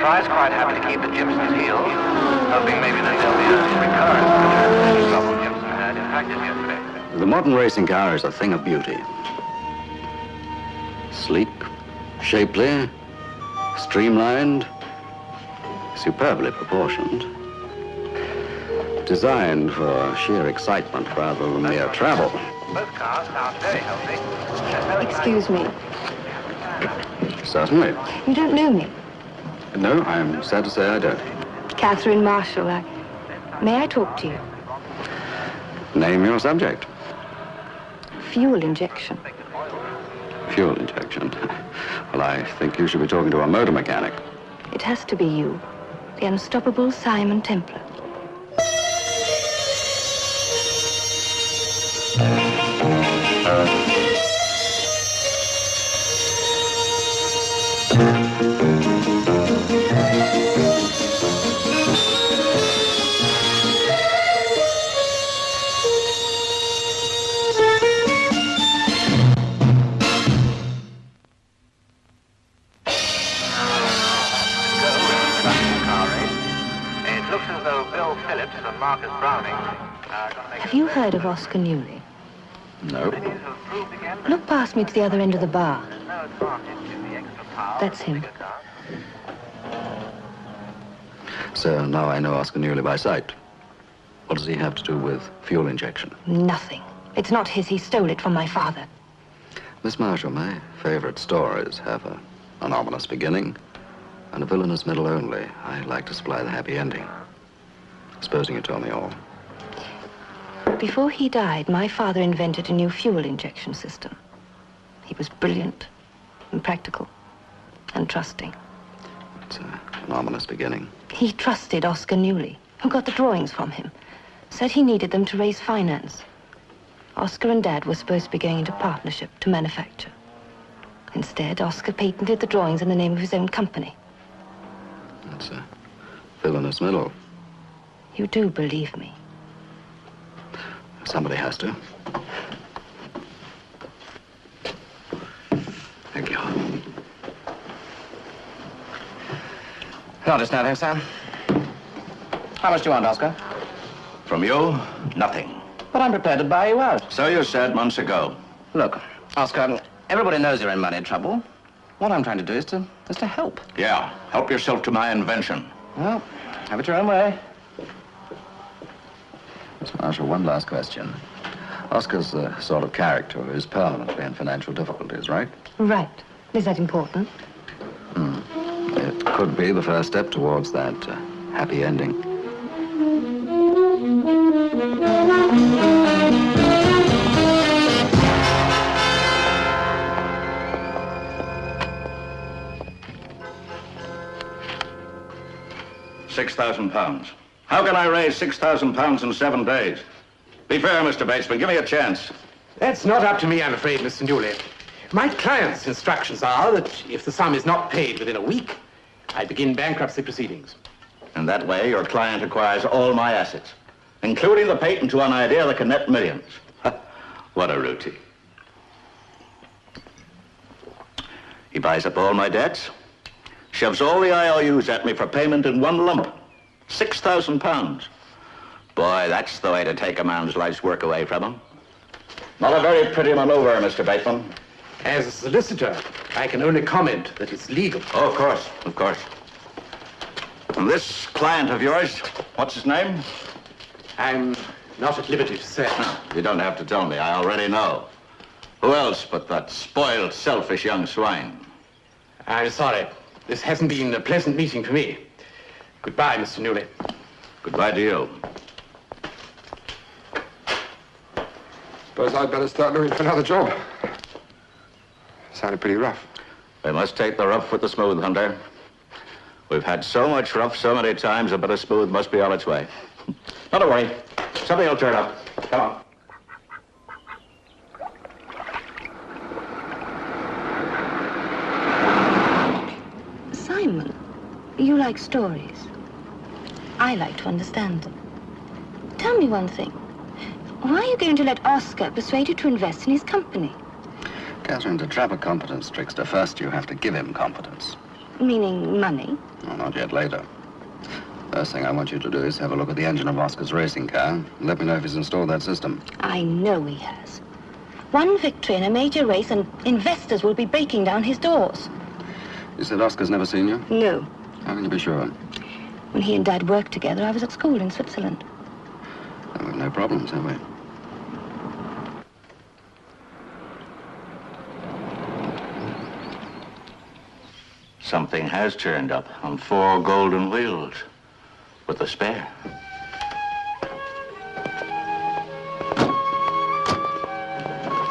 Fry's quite happy to keep the Gibson's heels, hoping maybe that there'll be a recurrence of the trouble Gibson had in practice yesterday. The modern racing car is a thing of beauty. Sleek, shapely, streamlined, superbly proportioned. Designed for sheer excitement rather than mere travel. Both cars sound very healthy. Excuse me. Certainly. You don't know me? No, I'm sad to say I don't. Catherine Marshall. May I talk to you? Name your subject. Fuel injection. Fuel injection. Well, I think you should be talking to a motor mechanic. It has to be you, the unstoppable Simon Templar. Have you heard of Oscar Newley? No. Look past me to the other end of the bar. That's him. So now I know Oscar Newley by sight. What does he have to do with fuel injection? Nothing. It's not his. He stole it from my father. Miss Marshall, my favorite stories have an ominous beginning and a villainous middle only. I like to supply the happy ending. Supposing you told me all. Before he died, my father invented a new fuel injection system. He was brilliant and practical and trusting. It's an ominous beginning. He trusted Oscar Newley, who got the drawings from him. Said he needed them to raise finance. Oscar and Dad were supposed to be going into partnership to manufacture. Instead, Oscar patented the drawings in the name of his own company. That's a villainous middle. You do believe me? Somebody has to. Thank you. Not just now, Sam. How much do you want, Oscar? From you, nothing. But I'm prepared to buy you out. So you said months ago. Look, Oscar, everybody knows you're in money trouble. What I'm trying to do is to help. Yeah, help yourself to my invention. Well, have it your own way. Miss Marshall, one last question. Oscar's the sort of character who is permanently in financial difficulties, right? Right. Is that important? It could be the first step towards that happy ending. £6,000. How can I raise £6,000 in 7 days? Be fair, Mr. Batesman. Give me a chance. That's not up to me, I'm afraid, Mr. Newley. My client's instructions are that if the sum is not paid within a week, I begin bankruptcy proceedings. In that way, your client acquires all my assets, including the patent to an idea that can net millions. What a routine. He buys up all my debts, shoves all the IOUs at me for payment in one lump. £6,000. Boy, that's the way to take a man's life's work away from him. Not a very pretty maneuver, Mr. Bateman. As a solicitor, I can only comment that it's legal. Oh, of course, of course. And this client of yours, what's his name? I'm not at liberty to say. You don't have to tell me. I already know. Who else but that spoiled, selfish young swine? I'm sorry. This hasn't been a pleasant meeting for me. Goodbye, Mr. Newley. Goodbye to you. Suppose I'd better start looking for another job. Sounded pretty rough. We must take the rough with the smooth, Hunter. We've had so much rough so many times, a bit of smooth must be on its way. Not to worry. Something will turn up. Come on. Simon, you like stories. I like to understand them. Tell me one thing. Why are you going to let Oscar persuade you to invest in his company? Catherine, to trap a competence trickster, first you have to give him confidence. Meaning money? No, not yet, later. First thing I want you to do is have a look at the engine of Oscar's racing car and let me know if he's installed that system. I know he has. One victory in a major race and investors will be breaking down his doors. You said Oscar's never seen you? No. How can you be sure? When he and Dad worked together, I was at school in Switzerland. Well, we've no problems, have we? Something has turned up on 4 golden wheels with a spare.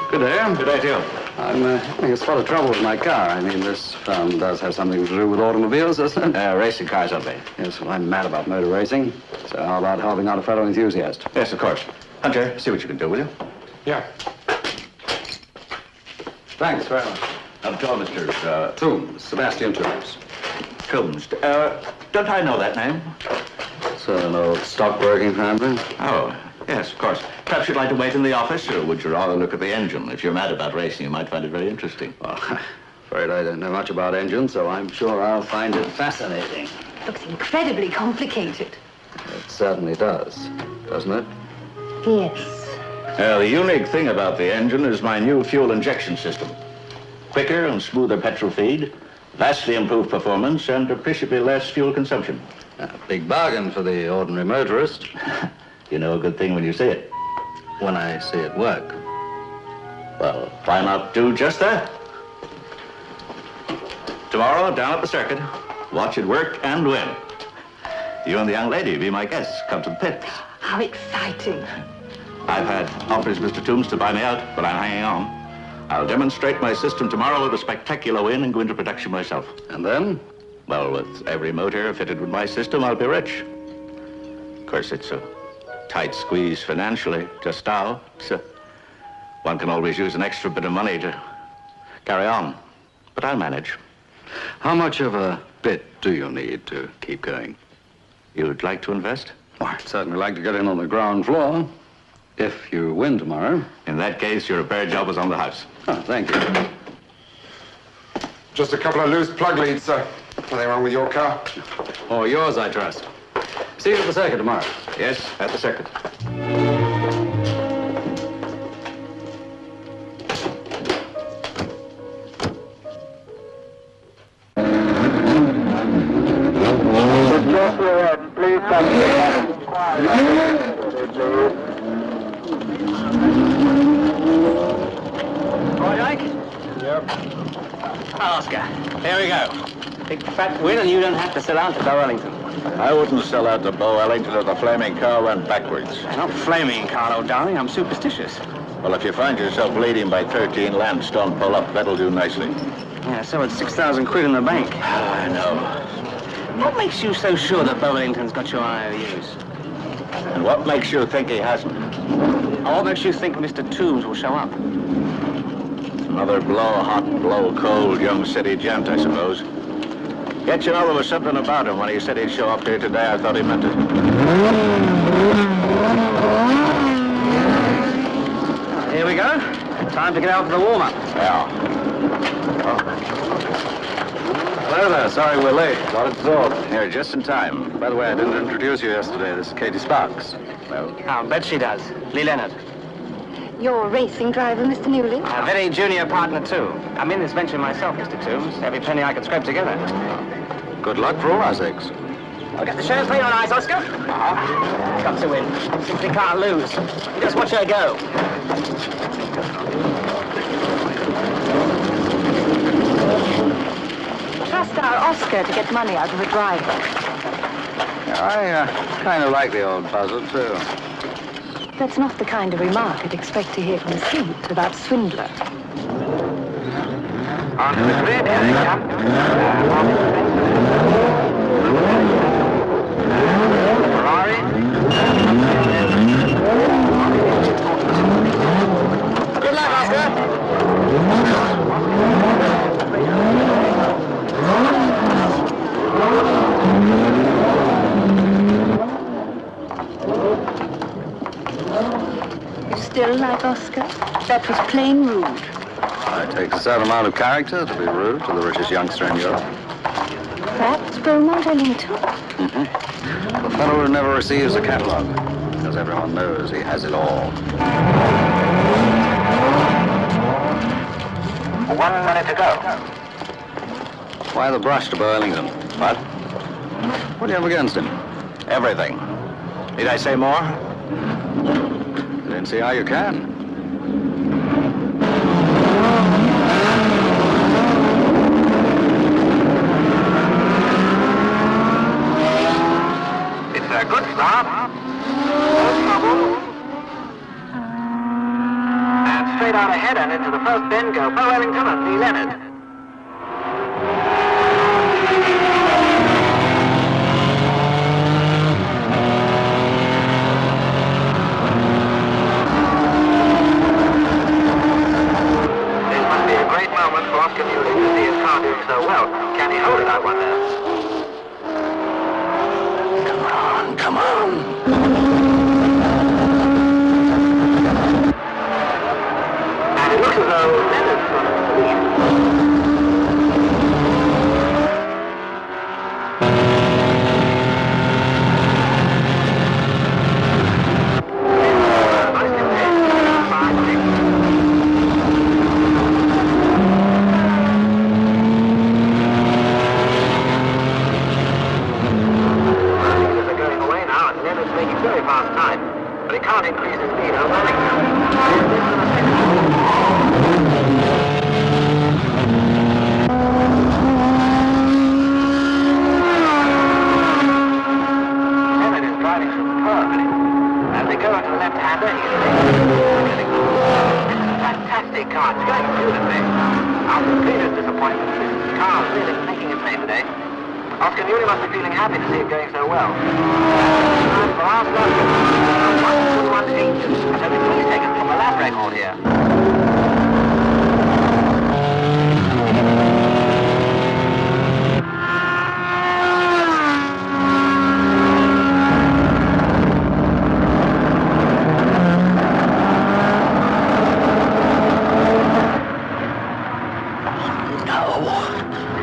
Good day. Good day to you. I'm having a spot of trouble with my car. I mean, this farm does have something to do with automobiles, doesn't it? Racing cars, aren't they? Yes, well, I'm mad about motor racing. So how about helping out a fellow enthusiast? Yes, of course. Hunter, see what you can do, will you? Yeah. Thanks very much. I'm told, Mr. Toombs, Sebastian Toombs. Toombs. Don't I know that name? It's an old stockbroking family. Oh, yes, of course. Perhaps you'd like to wait in the office, or would you rather look at the engine? If you're mad about racing, you might find it very interesting. Well, I'm afraid I don't know much about engines, so I'm sure I'll find it fascinating. Looks incredibly complicated. It certainly does, doesn't it? Yes. The unique thing about the engine is my new fuel injection system. Quicker and smoother petrol feed, vastly improved performance, and appreciably less fuel consumption. A big bargain for the ordinary motorist. You know a good thing when you see it. When I see it work. Well, why not do just that? Tomorrow, down at the circuit, watch it work and win. You and the young lady be my guests. Come to the pits. How exciting. I've had offers, Mr. Toombs, to buy me out, but I'm hanging on. I'll demonstrate my system tomorrow with a spectacular win and go into production myself. And then? Well, with every motor fitted with my system, I'll be rich. Of course, it's a tight squeeze financially just now, so one can always use an extra bit of money to carry on. But I'll manage. How much of a bit do you need to keep going? You'd like to invest? Well, I'd certainly like to get in on the ground floor. If you win tomorrow. In that case, your repair job is on the house. Oh, thank you. Just a couple of loose plug leads, sir. Nothing wrong with your car? Or yours, I trust. See you at the circuit tomorrow. Yes, at the circuit. Oscar, there we go. Big fat win and you don't have to sell out to Bo Ellington. I wouldn't sell out to Bo Ellington if the flaming car went backwards. I'm not flaming, Carlo, darling. I'm superstitious. Well, if you find yourself leading by 13 lengths, don't pull up. That'll do nicely. Yeah, so it's 6,000 quid in the bank. I know. What makes you so sure that Bo Ellington's got your IOUs? And what makes you think he hasn't? And what makes you think Mr. Toombs will show up? Another blow hot, blow cold young city gent, I suppose. Yet you know there was something about him when he said he'd show up here today. I thought he meant it. Here we go. Time to get out for the warm-up. Yeah. Hello there. Sorry we're late. Got absorbed. Here, just in time. By the way, I didn't introduce you yesterday. This is Katie Sparks. Well, I'll bet she does. Lee Leonard. You're a racing driver, Mr. Newley? A very junior partner, too. I'm in this venture myself, Mr. Toombs. Every penny I can scrape together. Good luck for all our sakes. I'll get the champagne on ice, Oscar. Got to win. Simply can't lose. Just watch her go. Trust our Oscar to get money out of the driver. Yeah, I kind of like the old puzzle, too. That's not the kind of remark I'd expect to hear from a seat about swindler. Onto the grid, here they come. Ferrari. Good luck, Oscar. You still like Oscar? That was plain rude. It takes a certain amount of character to be rude to the richest youngster in Europe. Beaumont, Ellington. The fellow who never receives a catalog, because everyone knows he has it all. 1 minute to go. Why the brush to Burlington? What? What do you have against him? Everything. Need I say more? I didn't see how you can. It's a good start. No trouble. And straight out ahead and into the first bend go Bo Ellington and Lee Leonard. This must be a great moment for Oscar Newley to see his car doing so well. Can he hold it, I wonder? Come on. And it looks as though Leonard's got the lead. Nice to hit. Fine. Things are going away now, and Leonard's making very fast time. But he can't increase his speed over Leonard is driving superbly. As they go into the left-hander, he's getting This is a fantastic car. It's going beautifully. After the previous disappointment, this car is really making its name today. Oscar Newley must be feeling happy to see it going so well. And for last lap, 1:21.8. That's only 3 seconds from the lap record here.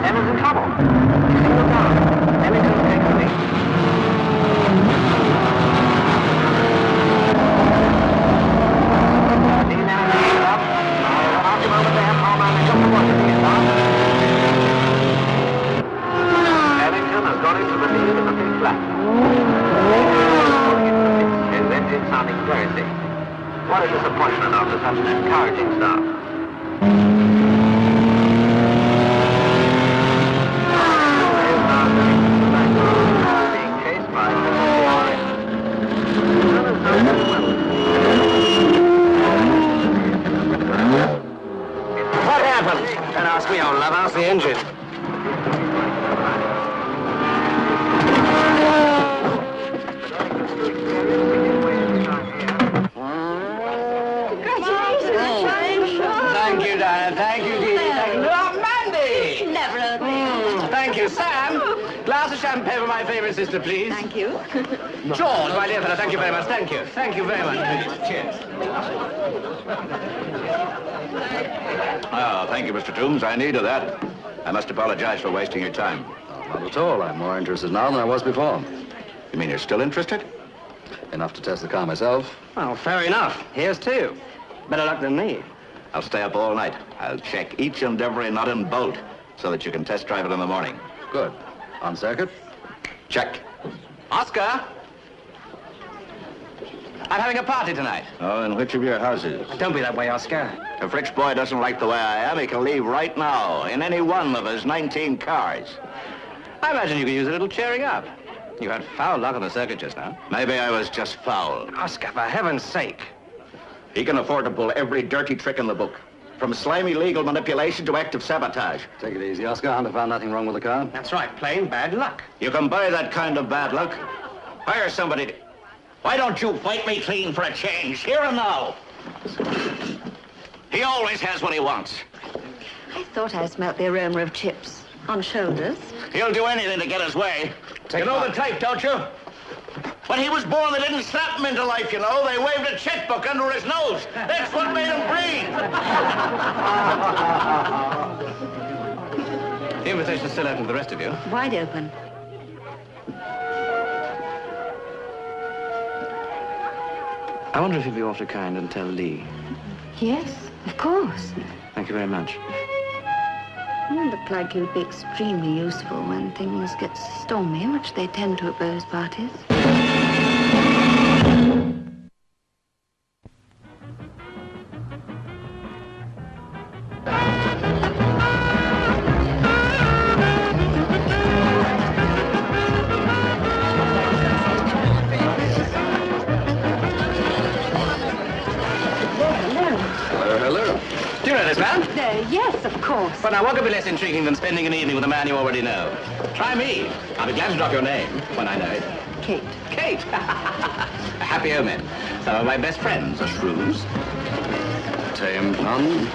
Leonard's in trouble. He's singled down. Ellington takes the lead. Lee Leonard takes it up. After a moment, they have Palmer and just to watch it start. Ellington has got into the lead in the big flat. His engine sounding very thick. What a disappointment after such an encouraging start. Being chased by What happened? Don't ask me, old love. How's the engine? Thank you, Diana. Thank you, Dee. Thank you. Oh, Mandy! Never heard me. Thank you, Sam. Glass of champagne for my favorite sister, please. Thank you. George, my dear fellow, thank you very much. Thank you. Thank you very much. Please. Cheers. Oh, thank you, Mr. Toombs. I needed that. I must apologize for wasting your time. Not at all. I'm more interested now than I was before. You mean you're still interested? Enough to test the car myself. Well, fair enough. Here's two. Better luck than me. I'll stay up all night. I'll check each and every nut and bolt so that you can test drive it in the morning. Good. On circuit? Check. Oscar? I'm having a party tonight. Oh, in which of your houses? Don't be that way, Oscar. If Rick's boy doesn't like the way I am, he can leave right now in any one of his 19 cars. I imagine you could use a little cheering up. You had foul luck on the circuit just now. Maybe I was just foul. Oscar, for heaven's sake. He can afford to pull every dirty trick in the book, from slimy legal manipulation to active sabotage. Take it easy, Oscar. Hunter found nothing wrong with the car. That's right, plain bad luck. You can buy that kind of bad luck. Hire somebody to... Why don't you fight me clean for a change, here and now? He always has what he wants. I thought I smelt the aroma of chips on shoulders. He'll do anything to get his way. You know the type, don't you? When he was born, they didn't slap him into life, you know. They waved a checkbook under his nose. That's what made him breathe. The invitation's still open for the rest of you. Wide open. I wonder if you'd be awfully kind and tell Lee. Yes, of course. Thank you very much. You look like you'd be extremely useful when things get stormy, which they tend to at Beau's parties. Do you know this man? Yes, of course. But now, what could be less intriguing than spending an evening with a man you already know? Try me. I'll be glad to drop your name when I know it. Kate. Kate! A happy omen. Some of my best friends are shrews. Tame pun?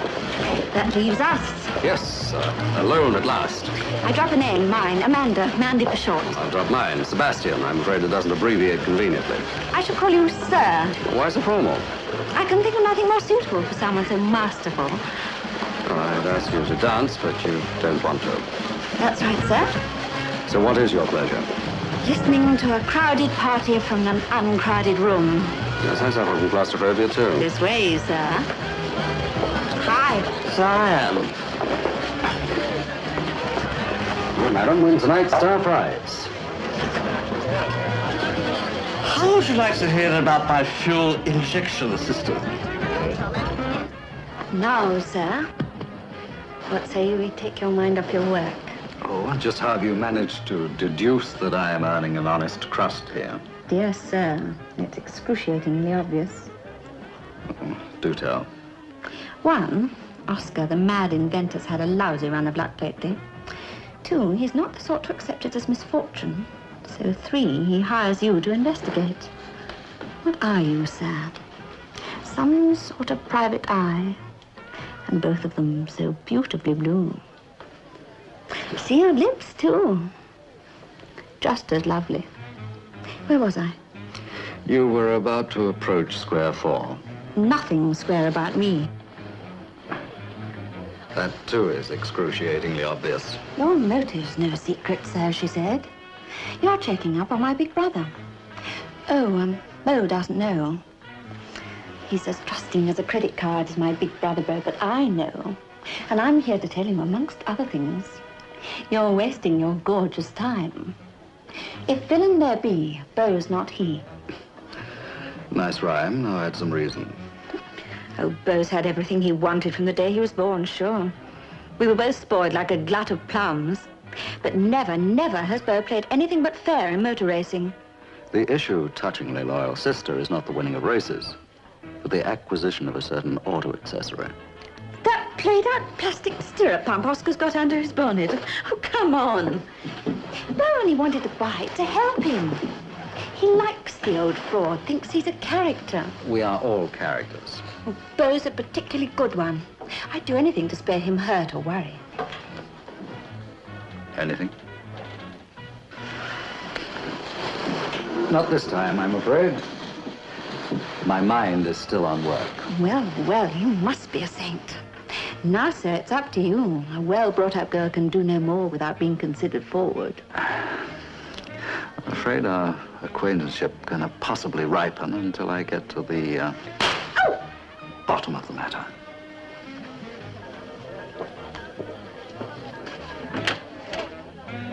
That leaves us. Yes, alone at last. I drop a name, mine, Amanda. Mandy for short. I'll drop mine, Sebastian. I'm afraid it doesn't abbreviate conveniently. I shall call you Sir. Why so formal? I can think of nothing more suitable for someone so masterful. I'd ask you to dance, but you don't want to. That's right, sir. So what is your pleasure? Listening to a crowded party from an uncrowded room. Yes, I suffer from claustrophobia, too. This way, sir. Hi. Cyan. Well, madam, win tonight's star prize. How would you like to hear about my fuel injection system? Now, sir, what say we take your mind off your work? Oh, and just how have you managed to deduce that I am earning an honest crust here? Dear sir, it's excruciatingly obvious. Oh, do tell. 1, Oscar, the mad inventor's had a lousy run of luck lately. 2, he's not the sort to accept it as misfortune. So 3, he hires you to investigate. What are you, sir? Some sort of private eye. And both of them so beautifully blue. See your lips, too. Just as lovely. Where was I? You were about to approach square 4. Nothing square about me. That, too, is excruciatingly obvious. Your motive's no secret, sir, she said. You're checking up on my big brother. Oh, Beau doesn't know. He's as trusting as a credit card as my big brother, Beau, but I know. And I'm here to tell him, amongst other things, you're wasting your gorgeous time. If villain there be, Beau's not he. Nice rhyme. Now add some reason. Oh, Beau's had everything he wanted from the day he was born, sure. We were both spoiled like a glut of plums. But never, never has Beau played anything but fair in motor racing. The issue, touchingly loyal sister, is not the winning of races, but the acquisition of a certain auto accessory. That played-out plastic stirrup pump Oscar's got under his bonnet. Oh, come on. Beau only wanted to buy it to help him. He likes the old fraud, thinks he's a character. We are all characters. Well, Beau's a particularly good one. I'd do anything to spare him hurt or worry. Anything? Not this time, I'm afraid. My mind is still on work. Well, well, you must be a saint. Now, sir, it's up to you. A well-brought-up girl can do no more without being considered forward. I'm afraid our acquaintanceship cannot possibly ripen until I get to the bottom of the matter.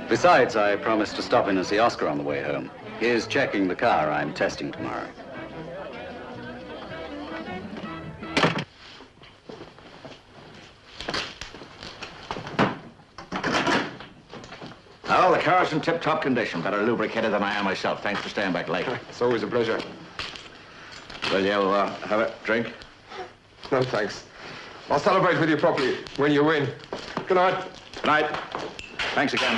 Besides, I promised to stop in and see Oscar on the way home. He is checking the car I'm testing tomorrow. Oh, the car's in tip-top condition. Better lubricated than I am myself. Thanks for staying back late. It's always a pleasure. Will you have a drink? No, thanks. I'll celebrate with you properly when you win. Good night. Good night. Thanks again.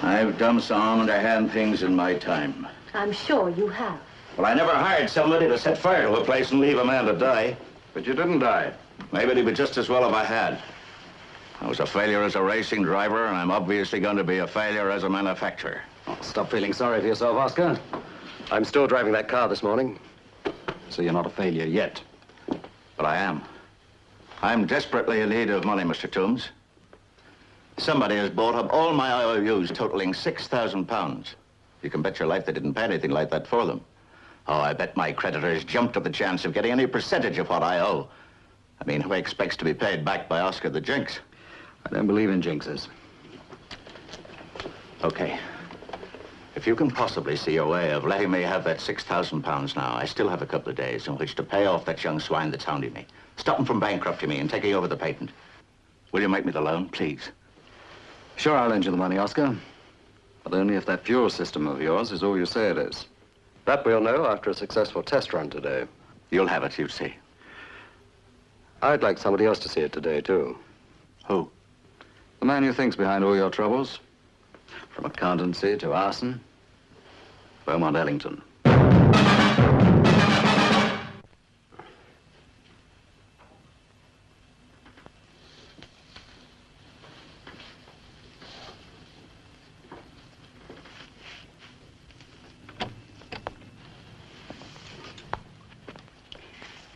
I've done some underhand things in my time. I'm sure you have. Well, I never hired somebody to set fire to a place and leave a man to die. But you didn't die. Maybe it'd be just as well if I had. I was a failure as a racing driver, and I'm obviously going to be a failure as a manufacturer. Oh, stop feeling sorry for yourself, Oscar. I'm still driving that car this morning. So you're not a failure yet. But I am. I'm desperately in need of money, Mr. Toombs. Somebody has bought up all my IOUs totaling £6,000. You can bet your life they didn't pay anything like that for them. Oh, I bet my creditors jumped at the chance of getting any percentage of what I owe. I mean, who expects to be paid back by Oscar the Jinx? I don't believe in jinxes. Okay. If you can possibly see a way of letting me have that £6,000 now, I still have a couple of days in which to pay off that young swine that's hounding me. Stop him from bankrupting me and taking over the patent. Will you make me the loan, please? Sure, I'll lend you the money, Oscar. But only if that fuel system of yours is all you say it is. That we'll know after a successful test run today. You'll have it, you see. I'd like somebody else to see it today, too. Who? The man who thinks behind all your troubles. From accountancy to arson. Beaumont Ellington.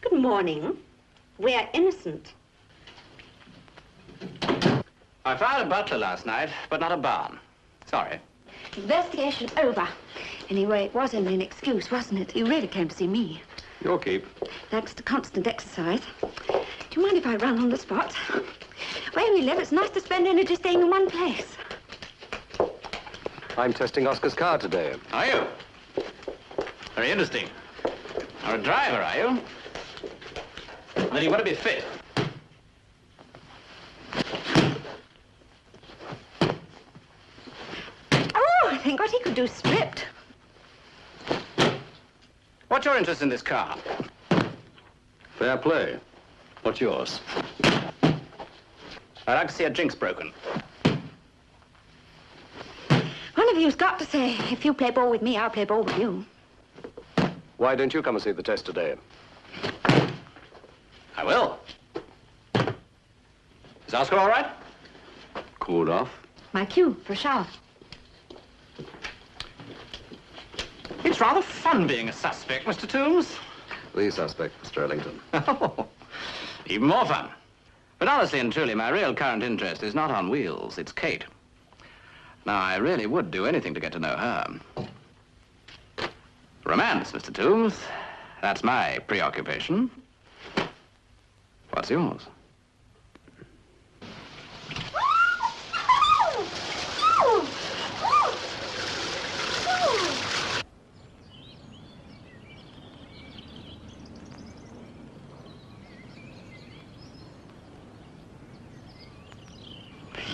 Good morning. We're innocent. I fired a butler last night, but not a barn. Sorry. Investigation over. Anyway, it was only an excuse, wasn't it? You really came to see me. Your keep. Thanks to constant exercise. Do you mind if I run on the spot? Where we live, it's nice to spend energy staying in one place. I'm testing Oscar's car today. Are you? Very interesting. You're a driver, are you? Then you want to be fit. Oh, I think what he could do stripped. What's your interest in this car? Fair play. What's yours? I'd like to see a jinx broken. One of you's got to say, if you play ball with me, I'll play ball with you. Why don't you come and see the test today? I will. Is Oscar all right? Cooled off. My cue for a shower. It's rather fun being a suspect, Mr. Toombs. The suspect, Mr. Ellington. Oh, even more fun. But honestly and truly, my real current interest is not on wheels, it's Kate. Now, I really would do anything to get to know her. Romance, Mr. Toombs. That's my preoccupation. What's yours?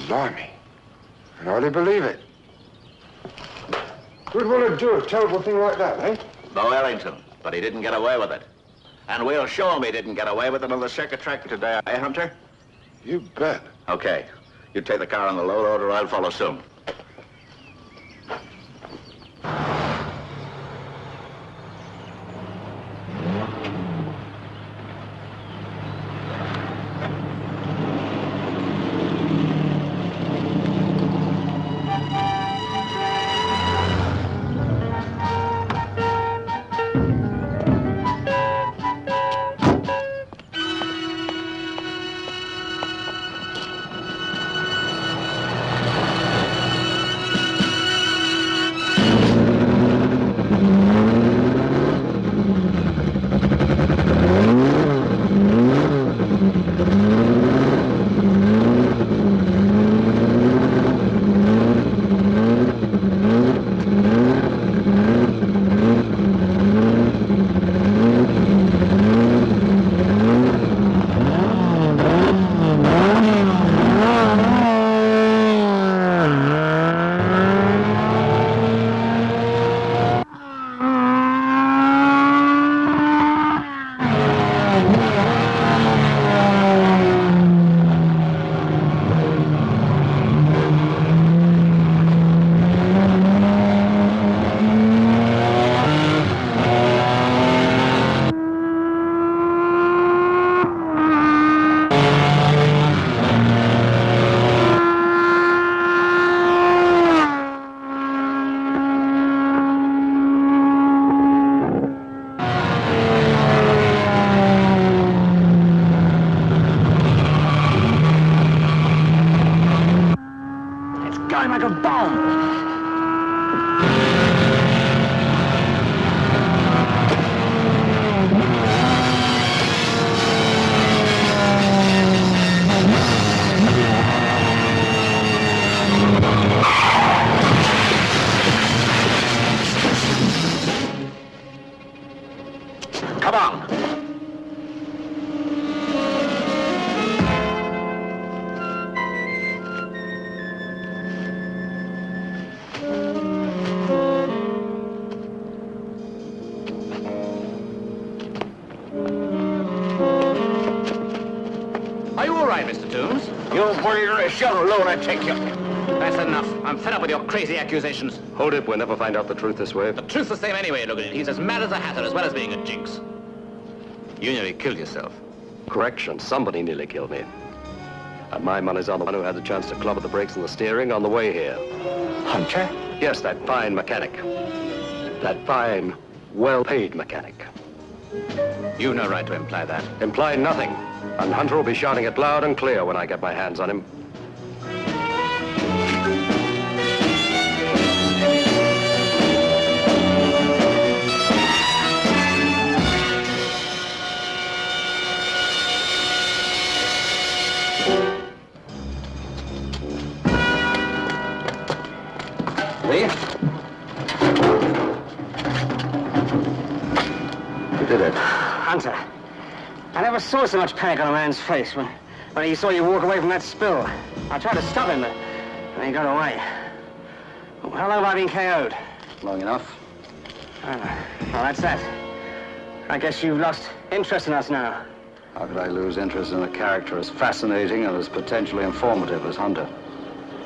Blimey. I can hardly believe it. Who'd want to do a terrible thing like that, eh? Bo Ellington, but he didn't get away with it. And we'll show him he didn't get away with it on the circuit track today, eh, Hunter? You bet. Okay. You take the car on the low loader, I'll follow soon. It's going like a bomb. Come on. Are you all right, Mr. Toombs? You'll put your shovel lunatic, you. That's enough. I'm fed up with your crazy accusations. Hold it, we'll never find out the truth this way. The truth's the same anyway, look at it. He's as mad as a hatter, as well as being a jinx. You nearly killed yourself. Correction, somebody nearly killed me. And my money's on the one who had the chance to club at the brakes and the steering on the way here. Hunter? Yes, that fine mechanic. That fine, well-paid mechanic. You've no right to imply that. Imply nothing. And Hunter will be shouting it loud and clear when I get my hands on him. Lee? Who did it? Hunter. I never saw so much panic on a man's face when he saw you walk away from that spill. I tried to stop him, but he got away. How long have I been KO'd? Long enough. Well, that's that. I guess you've lost interest in us now. How could I lose interest in a character as fascinating and as potentially informative as Hunter?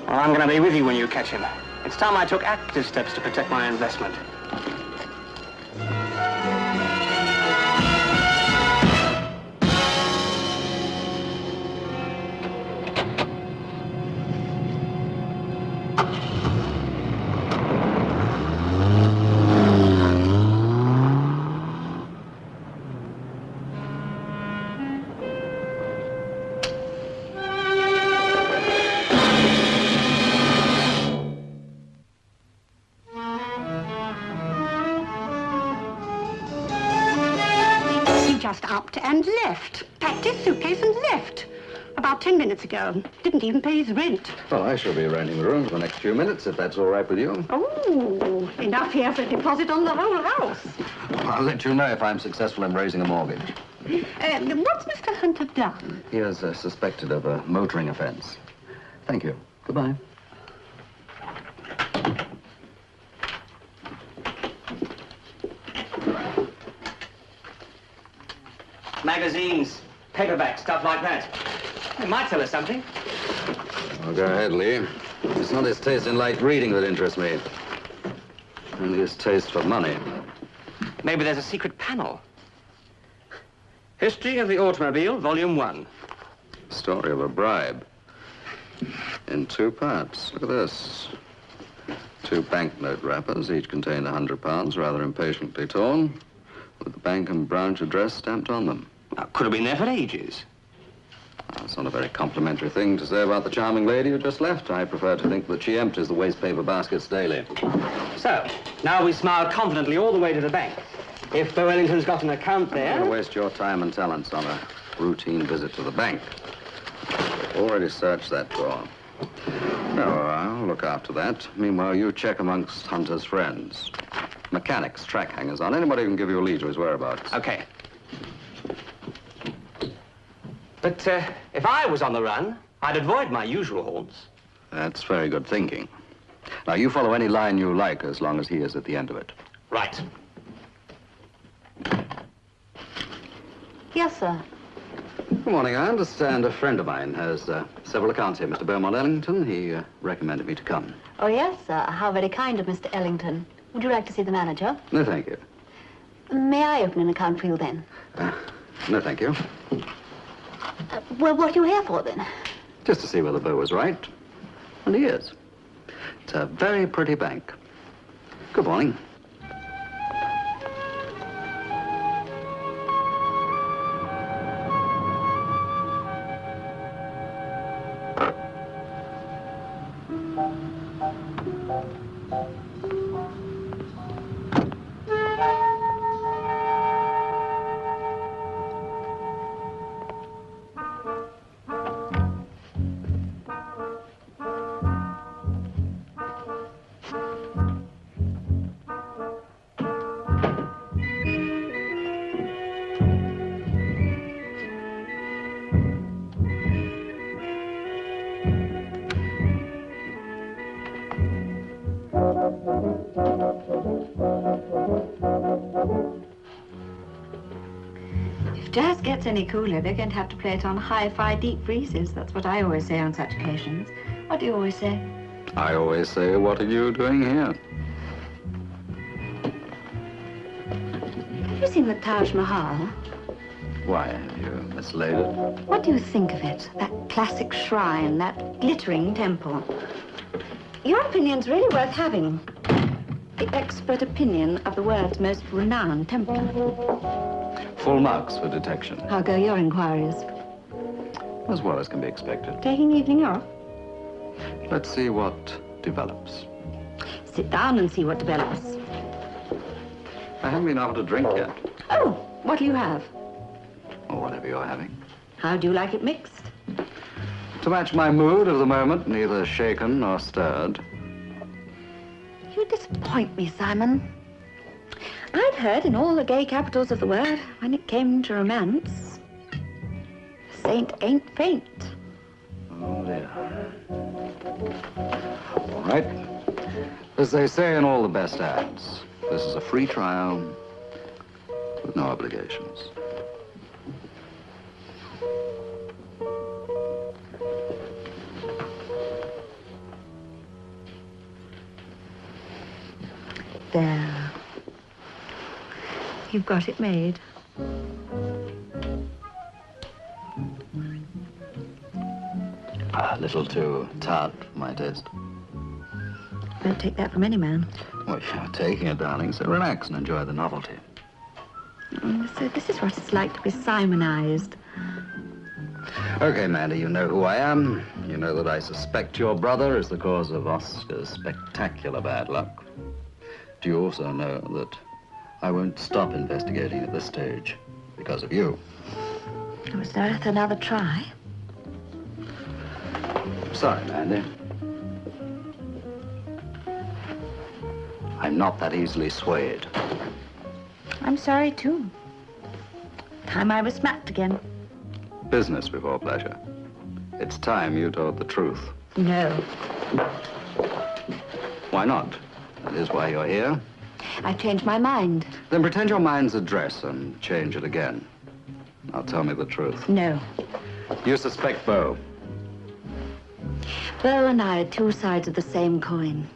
Well, I'm going to be with you when you catch him. It's time I took active steps to protect my investment. Just upped and left. Packed his suitcase and left. About 10 minutes ago. Didn't even pay his rent. Well, I shall be renting the room for the next few minutes, if that's all right with you. Oh, enough here for a deposit on the whole house. I'll let you know if I'm successful in raising a mortgage. What's Mr. Hunter done? He is suspected of a motoring offense. Thank you. Goodbye. Magazines, paperback, stuff like that. It might tell us something. Well, go ahead, Lee. It's not his taste in light reading that interests me. Only his taste for money. Maybe there's a secret panel. History of the Automobile, Volume 1. Story of a bribe. In 2 parts. Look at this. 2 banknote wrappers, each contained £100, rather impatiently torn, with the bank and branch address stamped on them. Could have been there for ages. That's not a very complimentary thing to say about the charming lady who just left. I prefer to think that she empties the waste paper baskets daily. So, now we smile confidently all the way to the bank. If Bo Ellington's got an account I'm there... going to waste your time and talents on a routine visit to the bank. Already searched that drawer. No, I'll look after that. Meanwhile, you check amongst Hunter's friends. Mechanics, track hangers on. Anybody who can give you a lead to his whereabouts. Okay. But if I was on the run, I'd avoid my usual haunts. That's very good thinking. Now, you follow any line you like as long as he is at the end of it. Right. Yes, sir. Good morning. I understand a friend of mine has several accounts here, Mr. Beaumont Ellington. He recommended me to come. Oh, yes, sir. How very kind of Mr. Ellington. Would you like to see the manager? No, thank you. May I open an account for you, then? No, thank you. Well, what are you here for, then? Just to see whether Beau was right. And he is. It's a very pretty bank. Good morning. If jazz gets any cooler, they're going to have to play it on hi-fi deep freezes. That's what I always say on such occasions. What do you always say? I always say, what are you doing here? Have you seen the Taj Mahal? Why, have you mislaid it? What do you think of it? That classic shrine, that glittering temple. Your opinion's really worth having. The expert opinion of the world's most renowned templar. Full marks for detection. How go your inquiries? As well as can be expected. Taking evening off? Let's see what develops. Sit down and see what develops. I haven't been offered a drink yet. Oh, what'll you have? Or whatever you're having. How do you like it mixed? To match my mood of the moment, neither shaken nor stirred. You disappoint me, Simon. I'd heard in all the gay capitals of the world, when it came to romance, a saint ain't faint. Oh, dear. All right. As they say in all the best ads, this is a free trial with no obligations. There. You've got it made. A little too tart for my taste. Don't take that from any man. Well, you're taking it, darling, so relax and enjoy the novelty. So this is what it's like to be Simonized. Okay, Mandy, you know who I am. You know that I suspect your brother is the cause of Oscar's spectacular bad luck. Do you also know that I won't stop investigating at this stage because of you? Was there another try? Sorry, Mandy. I'm not that easily swayed. I'm sorry, too. Time I was smacked again. Business before pleasure. It's time you told the truth. No. Why not? That is why you're here. I've changed my mind. Then pretend your mind's a dress and change it again. Now tell me the truth. No. You suspect Beau. Beau and I are two sides of the same coin.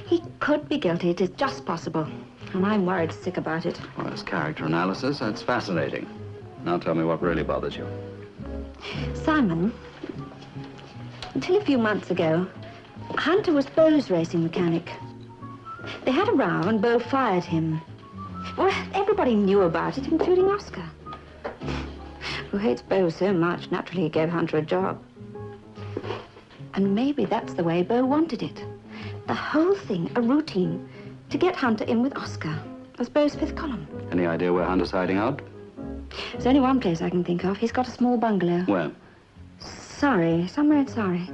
He could be guilty. It is just possible. And I'm worried sick about it. Well, as character analysis, that's fascinating. Now tell me what really bothers you. Simon, until a few months ago, Hunter was Beau's racing mechanic. They had a row and Beau fired him. Well, everybody knew about it, including Oscar, who hates Beau so much, naturally he gave Hunter a job. And maybe that's the way Beau wanted it. The whole thing, a routine, to get Hunter in with Oscar as Beau's fifth column. Any idea where Hunter's hiding out? There's only one place I can think of. He's got a small bungalow. Where? Surrey, somewhere in Surrey.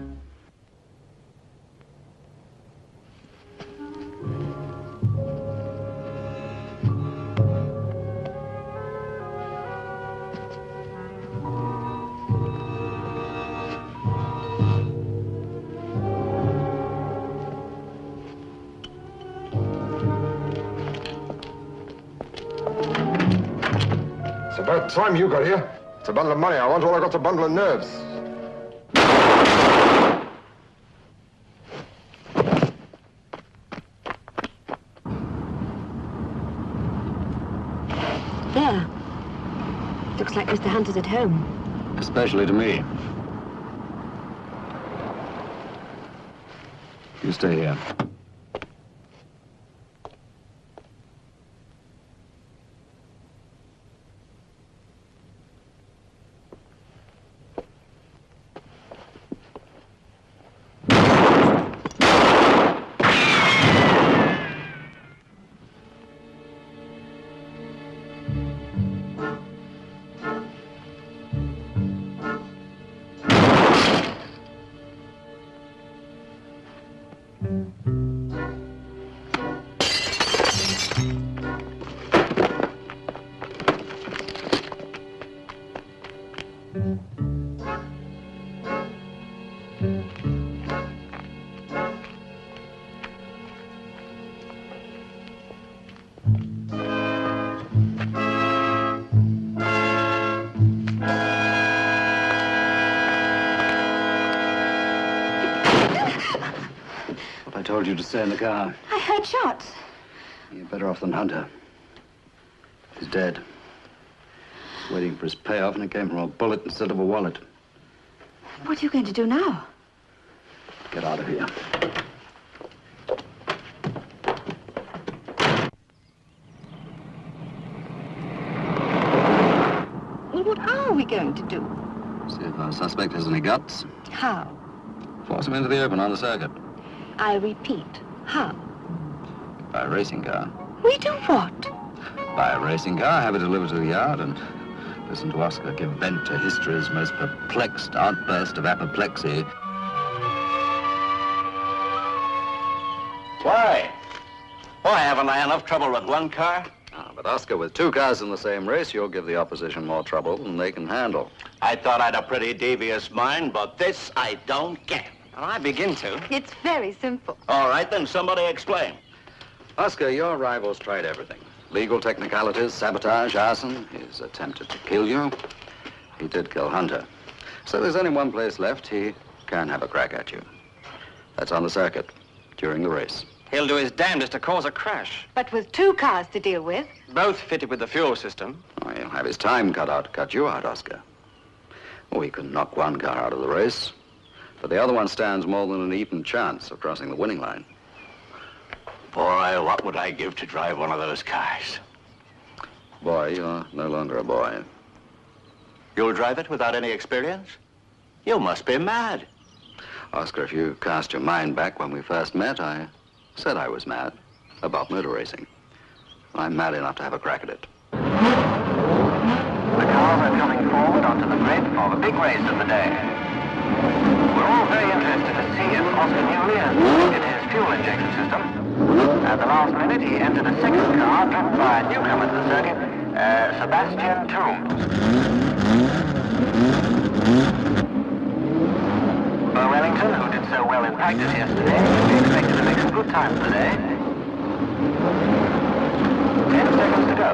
It's about time you got here. It's a bundle of money I want. All I got's a bundle of nerves. There. Looks like Mr. Hunter's at home. Especially to me. You stay here. I told you to stay in the car. I heard shots. You're better off than Hunter. He's dead. He's waiting for his payoff, and it came from a bullet instead of a wallet. What are you going to do now? Get out of here. Well, what are we going to do? See if our suspect has any guts. How? Force him into the open on the circuit. I repeat, how? By a racing car. We do what? By a racing car, have it delivered to the yard, and listen to Oscar give vent to history's most perplexed outburst of apoplexy. Why? Why haven't I enough trouble with one car? But Oscar, with two cars in the same race, you'll give the opposition more trouble than they can handle. I thought I'd a pretty devious mind, but this I don't get. Well, I begin to. It's very simple. All right, then somebody explain. Oscar, your rivals tried everything. Legal technicalities, sabotage, arson. He's attempted to kill you. He did kill Hunter. So there's only one place left. He can have a crack at you. That's on the circuit, during the race. He'll do his damnedest to cause a crash. But with two cars to deal with. Both fitted with the fuel system. Oh, he'll have his time cut out to cut you out, Oscar. Oh, he can knock one car out of the race, but the other one stands more than an even chance of crossing the winning line. Boy, what would I give to drive one of those cars? Boy, you're no longer a boy. You'll drive it without any experience? You must be mad. Oscar, if you cast your mind back when we first met, I said I was mad about motor racing. I'm mad enough to have a crack at it. The cars are coming forward onto the grid for the big race of the day. We're all very interested to see if Oscar Newley has worked his fuel injection system. At the last minute, he entered a second car driven by a newcomer to the circuit, Sebastian Toombs. Bo Wellington, who did so well in practice yesterday, can be expected to make some good time today. 10 seconds to go.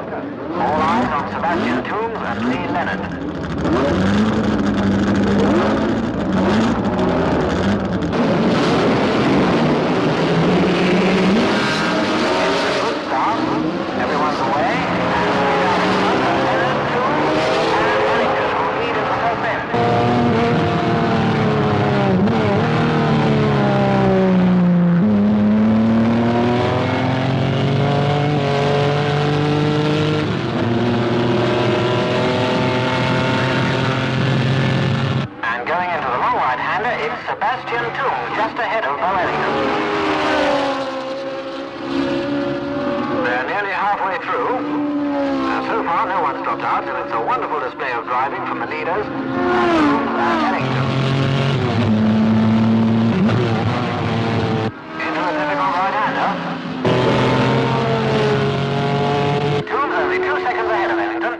All eyes on Sebastian Toombs and Lee Leonard. Good start. Everyone's away. Leonard, Toombs, and Ellington will lead in the first end. Sebastian Toombs just ahead of Bo Wellington. They're nearly halfway through. So far, no one's dropped out, and it's a wonderful display of driving from the leaders, Toombs and Ellington. Into a difficult right-hander. Toombs only 2 seconds ahead of Ellington.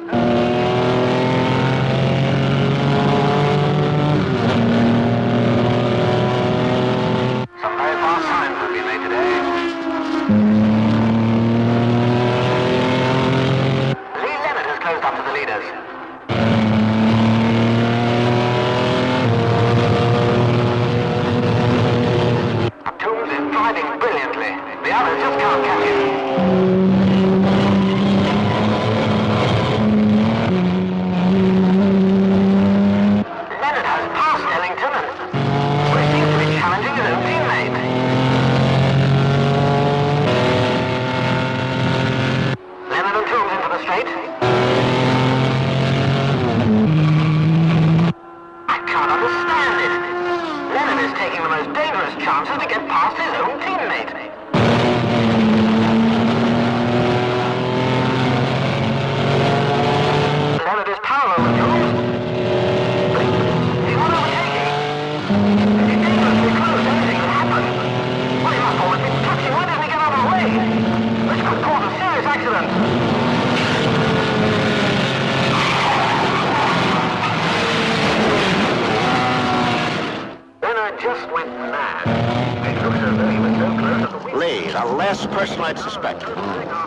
The last person I'd suspect.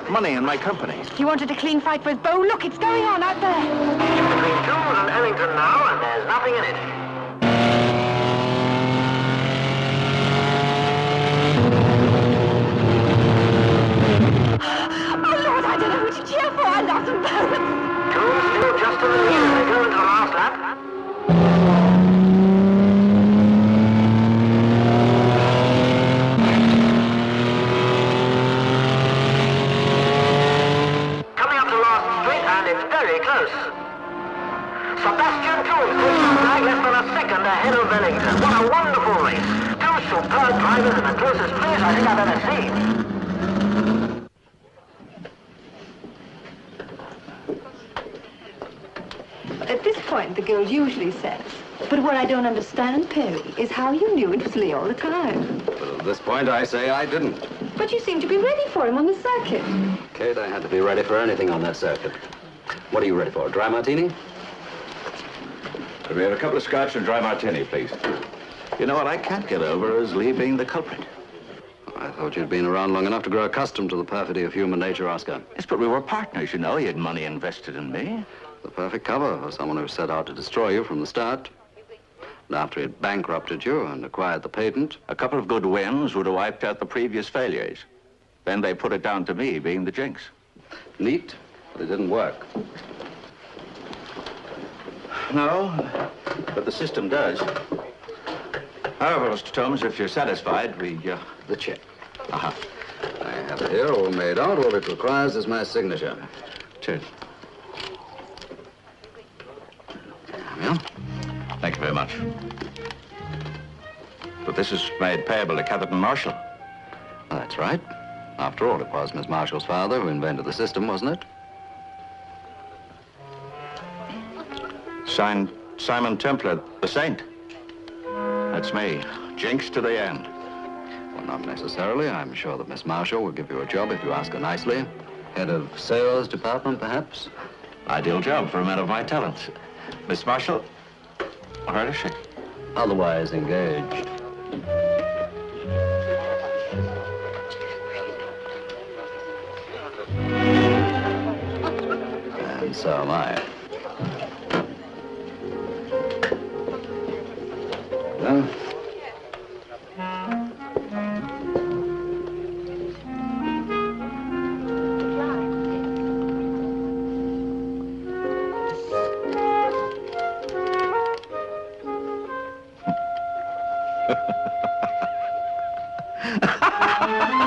Money in my company. He wanted a clean fight with Bo. Look, it's going on out there. He's between Jules and Ellington now, and there's nothing in it. Oh, Lord, I don't know who to cheer for. I lost them both. Jules still just in the lead as they go into the last lap. Coming up to last straight, and it's very close. Sebastian Jules takes the flag less than a second ahead of Wellington. What a wonderful race. Two superb drivers in the closest place I think I've ever seen. At this point, the girl usually says, but what I don't understand, Perry, is how you knew it was Lee all the time. But at this point, I say I didn't. But you seem to be ready for him on the circuit. Kate, I had to be ready for anything on that circuit. What are you ready for, a dry martini? Could we have a couple of scotch and dry martini, please? You know what I can't get over is Lee being the culprit. I thought you'd been around long enough to grow accustomed to the perfidy of human nature, Oscar. Yes, but we were partners, you know. He had money invested in me. The perfect cover for someone who set out to destroy you from the start. And after he'd bankrupted you and acquired the patent... A couple of good wins would have wiped out the previous failures. Then they put it down to me being the jinx. Neat, but it didn't work. No, but the system does. However, Mr. Thomas, if you're satisfied, The check. Uh-huh. I have it here, all made out. All it requires is my signature. Cheers. Yeah? Thank you very much. But this is made payable to Catherine Marshall. That's right. After all, it was Miss Marshall's father who invented the system, wasn't it? Signed Simon Templar, the saint. That's me. Jinx to the end. Well, not necessarily. I'm sure that Miss Marshall will give you a job if you ask her nicely. Head of sales department, perhaps? Ideal job for a man of my talents. Miss Marshall, where is she? Otherwise engaged. And so am I. Well, Ha ha ha!